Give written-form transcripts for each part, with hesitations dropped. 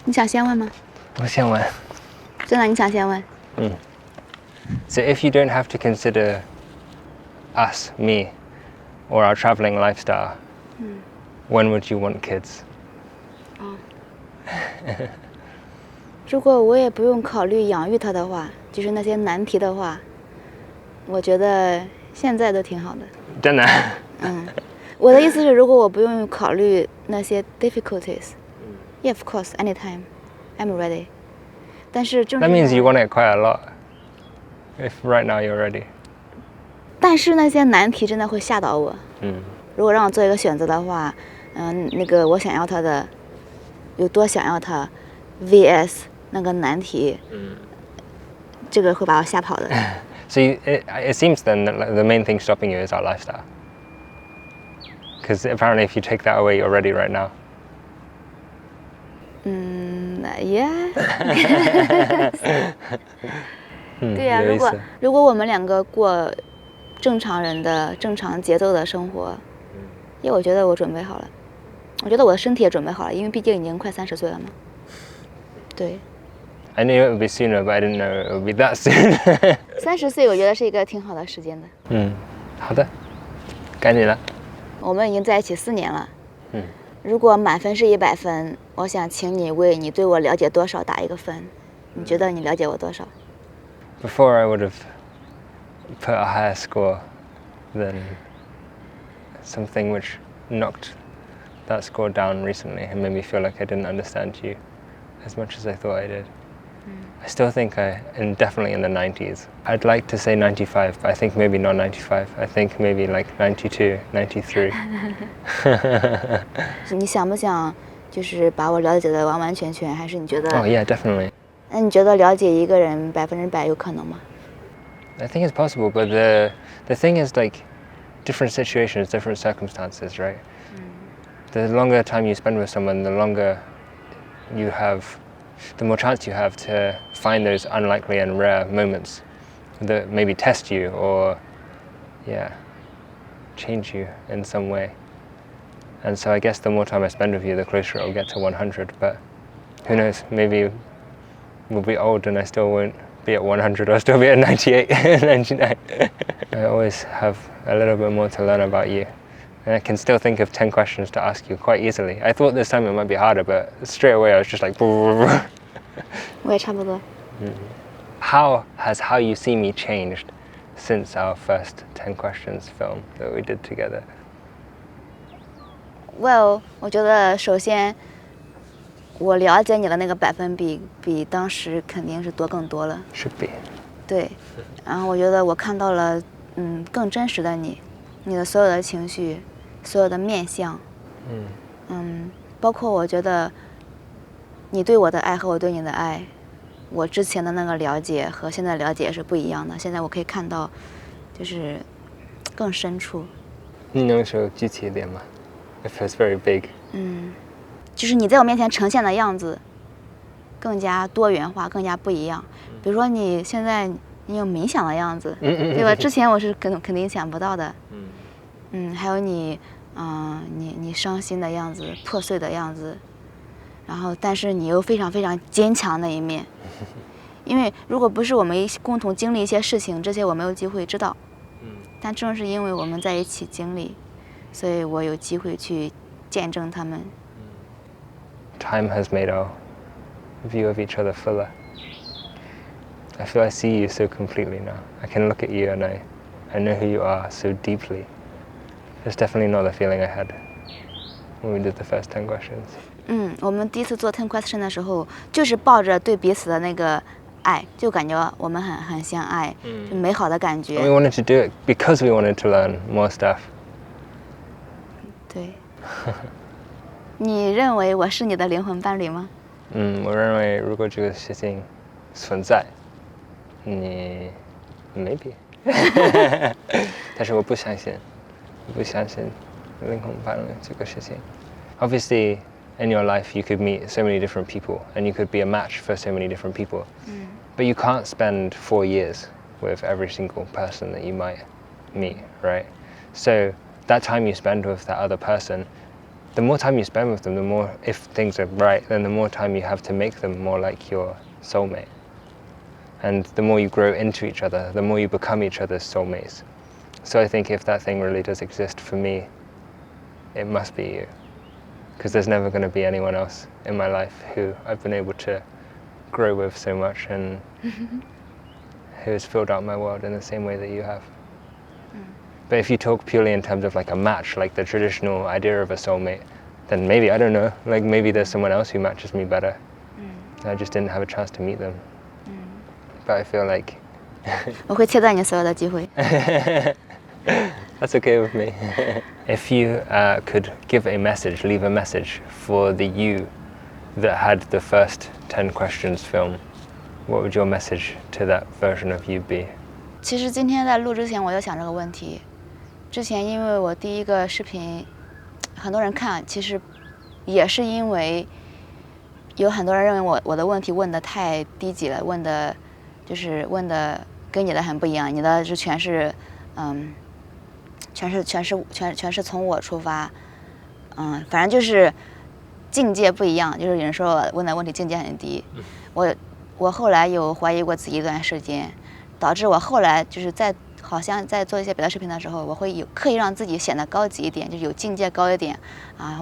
你想先问吗？我先问。真的，你想先问So if you don't have to consider us, me, or our traveling lifestyle, when would you want kids? 如果我也不用考虑养育他的话，就是那些难题的话，我觉得现在都挺好的。真的？我的意思是，如果我不用考虑那些 difficulties，yeah, of course, anytime, I'm ready. 但是正 That means you want it quite a lot. If right now you're ready. 但是那些难题真的会吓到我。如果让我做一个选择的话，那个我想要他的，有多想要他 ，vs 那个难题，这个会把我吓跑的。So it seems then that the main thing stopping you is our lifestyle. Because apparently if you take that away, you're ready right now. Yeah 对呀、有意思。如果我们两个过正常人的正常节奏的生活，因为我觉得我准备好了，我觉得我的身体也准备好了，因为毕竟已经快30岁了嘛。对。I knew it would be sooner, but I didn't know it would be that soon. 30岁我觉得是一个挺好的时间的。好的，该你了。我们已经在一起4年了。如果满分是100分，我想请你为你对我了解多少打一个分。你觉得你了解我多少？ Before I would have put a higher score than something which knocked that score down recently and made me feel like I didn't understand you as much as I thought I did. I still think I'm definitely in the 90s. I'd like to say 95, but I think maybe not 95. I think maybe like 92, 93. 你想不想就是把我了解的完完全全，还是你觉得？ Oh yeah, definitely. 那你觉得了解一个人100%有可能吗？ I think it's possible, but the thing is like different situations, different circumstances, right? The longer time you spend with someone, the longer you have, the more chance you have to find those unlikely and rare moments that maybe test you or, yeah, change you in some way. And so I guess the more time I spend with you, the closer it'll get to 100. But who knows? Maybe we'll be old and I still won't be at 100. I'll still be at 98, 99. I always have a little bit more to learn about you. And I can still think of 10 questions to ask you quite easily. I thought this time it might be harder, but straight away I was just like... 我也差不多。 How has How You See Me changed since our first 10 questions film that we did together? Well， 我觉得首先我了解你的那个百分比比当时肯定是多更多了。 Should be. 对，然后我觉得我看到了更真实的你，你的所有的情绪，所有的面相，包括我觉得你对我的爱和我对你的爱，我之前的那个了解和现在了解是不一样的。现在我可以看到，就是更深处。你能说具体一点吗？ It feels very big. 就是你在我面前呈现的样子，更加多元化，更加不一样。比如说你现在你有冥想的样子，对吧？之前我是肯定想不到的。还有你，你伤心的样子，破碎的样子，然后但是你又非常非常坚强的一面。因为如果不是我们共同经历一些事情，这些我没有机会知道。但正是因为我们在一起经历，所以我有机会去见证他们。Time has made our view of each other fuller. I feel I see you so completely now. I can look at you and I know who you are so deeply. It's definitely not the feeling I had when we did the first 10 questions. 我们第一次做 10 question 的时候，就是抱着对彼此的那个爱，就感觉我们很相爱，就美好的感觉。And we wanted to do it because we wanted to learn more stuff. 对。你认为我是你的灵魂伴侣吗？我认为如果这个事情存在，你 maybe. 但是我不相信灵魂伴侣这个事情。Obviously, in your life you could meet so many different people and you could be a match for so many different people. But you can't spend 4 years with every single person that you might meet, right? So that time you spend with that other person, the more time you spend with them, the more, if things are right, then the more time you have to make them more like your soulmate. And the more you grow into each other, the more you become each other's soulmates. So I think if that thing really does exist for me, it must be you. Because there's never going to be anyone else in my life who I've been able to grow with so much and who has filled out my world in the same way that you have. But if you talk purely in terms of like a match, like the traditional idea of a soulmate, then maybe, I don't know, like maybe there's someone else who matches me better. I just didn't have a chance to meet them. But I feel like 我会切断你所有的机会。 that's okay with me. If you could give a message, leave a message for the you that had the first 10 questions film, what would your message to that version of you be? 其实今天在录之前我就想这个问题，之前因为我第一个视频很多人看，其实也是因为有很多人认为我的问题问得太低级了，问的跟你的很不一样，你的是全是全是从我出发，反正就是境界不一样，就是有人说我问的问题境界很低，我后来有怀疑过自己一段时间，导致我后来就是好像在做一些别的视频的时候，我会刻意让自己显得高级一点，就有境界高一点，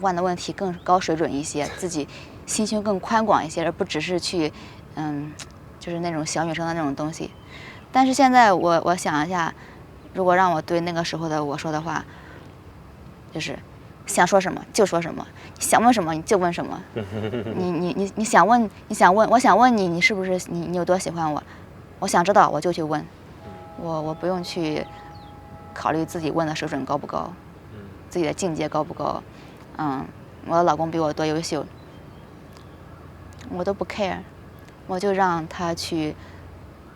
问的问题更高水准一些，自己心胸更宽广一些，而不只是去就是那种小女生的那种东西。但是现在我想一下，如果让我对那个时候的我说的话，就是想说什么就说什么，想问什么你就问什么。你想问，我想问你是不是你有多喜欢我？我想知道我就去问，我不用去考虑自己问的水准高不高，自己的境界高不高。我的老公比我多优秀，我都不 care， 我就让他去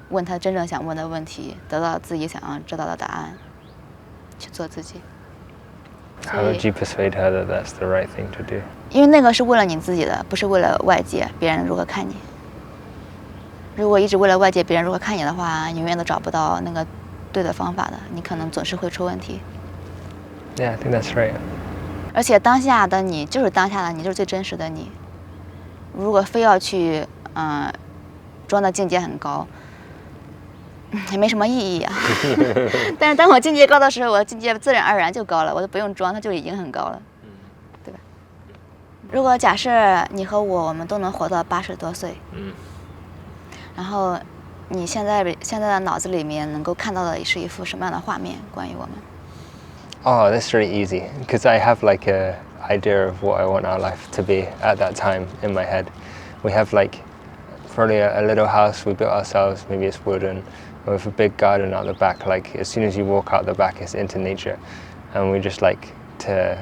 问他真正想问的问题，得到自己想要知道的答案，去做自己。How would you persuade her that that's the right thing to do? 因为那个是为了你自己的，不是为了外界别人如何看你。如果一直为了外界别人如何看你的话，永远都找不到那个对的方法的，你可能总是会出问题。Yeah, I think that's right. 而且当下的你就是当下的你，就是最真实的你。如果非要去装的境界很高，也没什么意义啊。但是当我境界高的时候，我的境界自然而然就高了，我都不用装，它就已经很高了，对吧？如果假设你和我们都能活到80多岁，然后你现在的脑子里面能够看到的是一幅什么样的画面？关于我们？ Oh, that's really easy because I have like a idea of what I want our life to be at that time in my head. We have like probably a little house we built ourselves, maybe it's wooden, with a big garden out the back. Like as soon as you walk out the back, it's into nature, and we just like to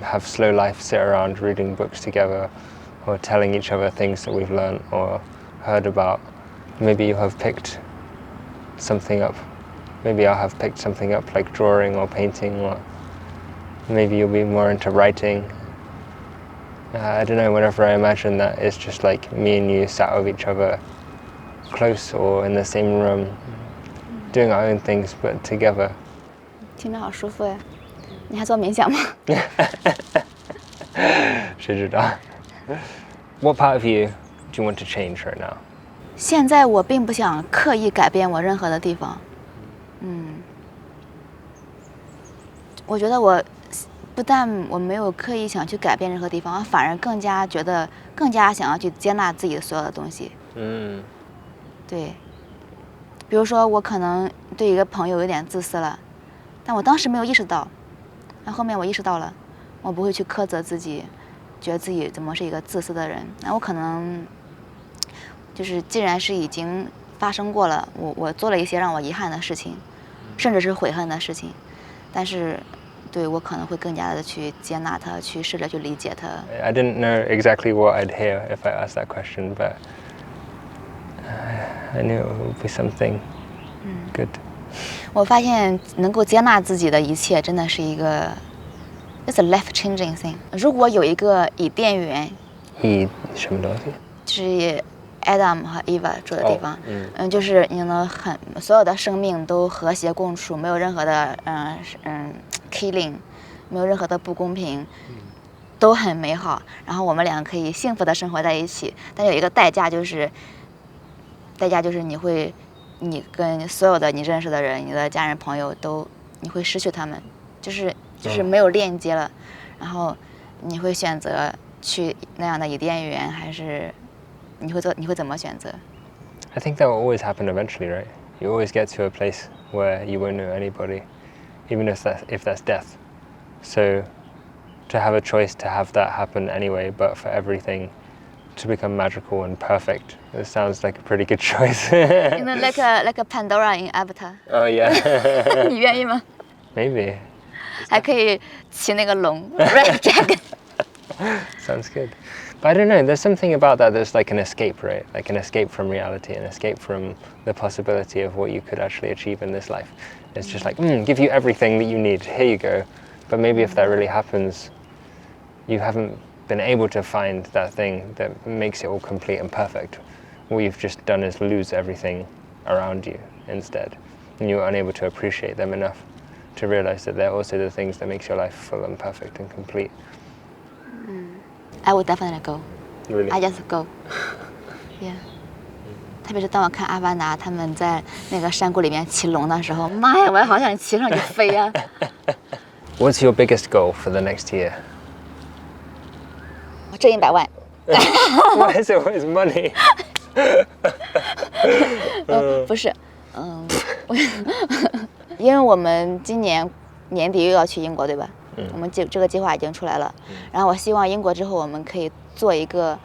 have slow life, sit around reading books together, or telling each other things that we've learned or heard about. Maybe you have picked something up. Maybe I'll have picked something up like drawing or painting, or maybe you'll be more into writing. I don't know, whenever I imagine that, it's just like me and you sat with each other close or in the same room, doing our own things but together. 听着好舒服呀！你还做冥想吗？谁知道？ What part of you do you want to change right now? 现在我并不想刻意改变我任何的地方。我觉得我不但我没有刻意想去改变任何地方，反而更加想要去接纳自己的所有的东西。对。比如说我可能对一个朋友有点自私了，但我当时没有意识到，那后面我意识到了，我不会去苛责自己，觉得自己怎么是一个自私的人。那我可能就是既然是已经发生过了，我做了一些让我遗憾的事情，甚至是悔恨的事情，但是对我可能会更加的去接纳它，去试着去理解它。I didn't know exactly what I'd hear if I asked that question, but I knew it would be something good. 我发现能够接纳自己的一切，真的是一个 ，it's a life-changing thing。如果有一个伊甸园，什么东西？就是 Adam 和 Eva 住的地方，就是你能所有的生命都和谐共处，没有任何的killing，没有任何的不公平，都很美好，然后我们两个可以幸福的生活在一起。但有一个代价就是，你跟所有的你认识的人，你的家人朋友你会失去他们，就是没有链接了。然后你会选择去那样的伊甸园，还是你会怎么选择？ I think that will always happen eventually, right? You always get to a place where you won't know anybody, even if that's death. So to have a choice to have that happen anyway, but for everything to become magical and perfect, it sounds like a pretty good choice. You know, like a Pandora in Avatar. Oh yeah. 你愿意吗？ Maybe. 还可以骑那个龙 Red Dragon. Sounds good. But I don't know, there's something about that that's like an escape, right? Like an escape from reality, an escape from the possibility of what you could actually achieve in this life. It's just like, give you everything that you need, here you go. But maybe if that really happens, you haven't been able to find that thing that makes it all complete and perfect. What you've just done is lose everything around you instead. And you're unable to appreciate them enough to realize that they're also the things that makes your life full and perfect and complete. I would definitely go. Really? I just go. Yeah. 特别是当我看《阿凡达》他们在那个山谷里面骑龙的时候，妈呀，我也好想骑上去飞呀！ What's your biggest goal for the next year? 我挣100万。Why is it always money? 不是，因为我们今年年底又要去英国，对吧？我们这个计划已经出来了。然后我希望英国之后我们可以做一个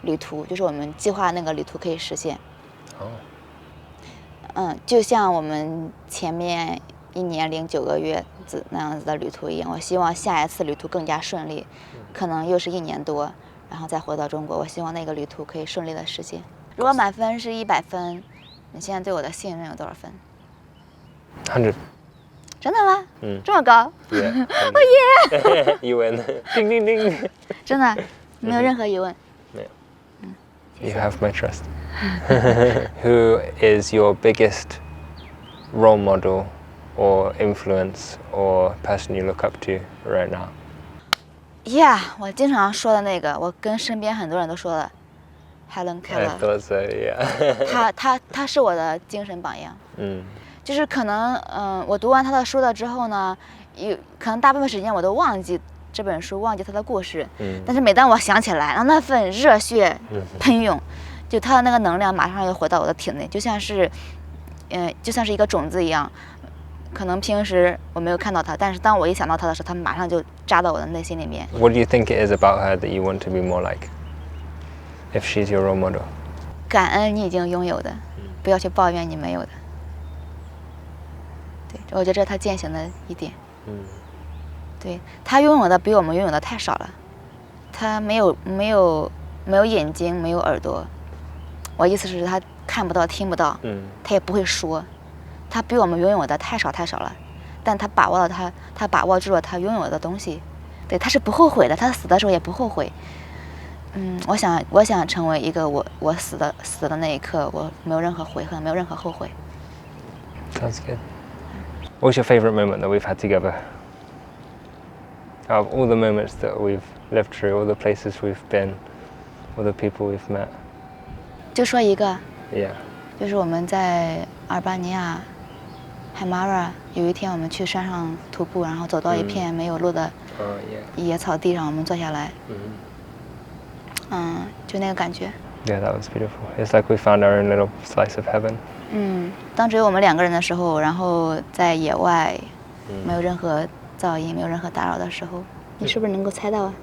旅途，就是我们计划那个旅途可以实现。就像我们前面1年零9个月那样子的旅途一样，我希望下一次旅途更加顺利，可能又是1年多，然后再回到中国。我希望那个旅途可以顺利的实现。如果满分是100分，你现在对我的信任有多少分100. 真的吗？这么高？ Yeah. 哦耶！ You win. Ding ding ding. 真的，没有任何疑问。You have my trust. Who is your biggest role model or influence or person you look up to right now? Yeah， 我经常说的那个，我跟身边很多人都说的 ，Helen I Keller。 thought so, yeah. 她是我的精神榜样。就是可能，我读完他的书了之后呢，可能大部分时间我都忘记这本书，忘记他的故事。但是每当我想起来，然后那份热血喷涌，就他的那个能量马上又回到我的体内，就像是一个种子一样。可能平时我没有看到他，但是当我一想到他的时候，他马上就扎到我的内心里面。What do you think it is about her that you want to be more like? If she's your role model? 感恩你已经拥有的，不要去抱怨你没有的。对，我觉得这是他践行的一点。对，他拥有的比我们拥有的太少了。他没有眼睛，没有耳朵。我意思是，他看不到，听不到，他也不会说。他比我们拥有的太少了，但他把握住了他拥有的东西。对，他是不后悔的，他死的时候也不后悔。我想成为一个我死的那一刻，我没有任何悔恨，没有任何后悔。Sounds good. What's your favorite moment that we've had together? Out of all the moments that we've lived through, all the places we've been, all the people we've met. 就说一个。Yeah. 就是我们在阿尔巴尼亚海马尔有一天我们去山上徒步，然后走到一片没有路的野草地上，我们坐下来。就那个感觉。Yeah, that was beautiful. It's like we found our own little slice of heaven. 当只有我们2个人的时候，然后在野外，没有任何噪音，没有任何打扰的时候，你是不是能够猜到啊？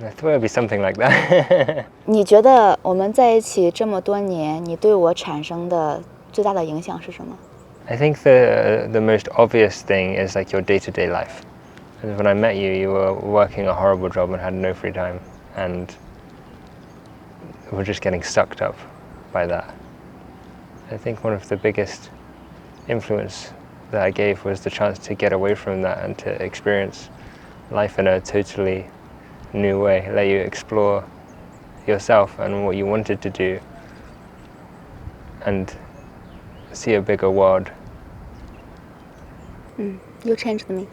I thought it would be something like that. 你觉得我们在一起这么多年，你对我产生的最大的影响是什么？ I think the most obvious thing is like your day-to-day life. Because when I met you, you were working a horrible job and had no free time, and were just getting sucked up by that. I think one of the biggest influence that I gave was the chance to get away from that and to experience life in a totally new way, let you explore yourself and what you wanted to do and see a bigger world. You changed me.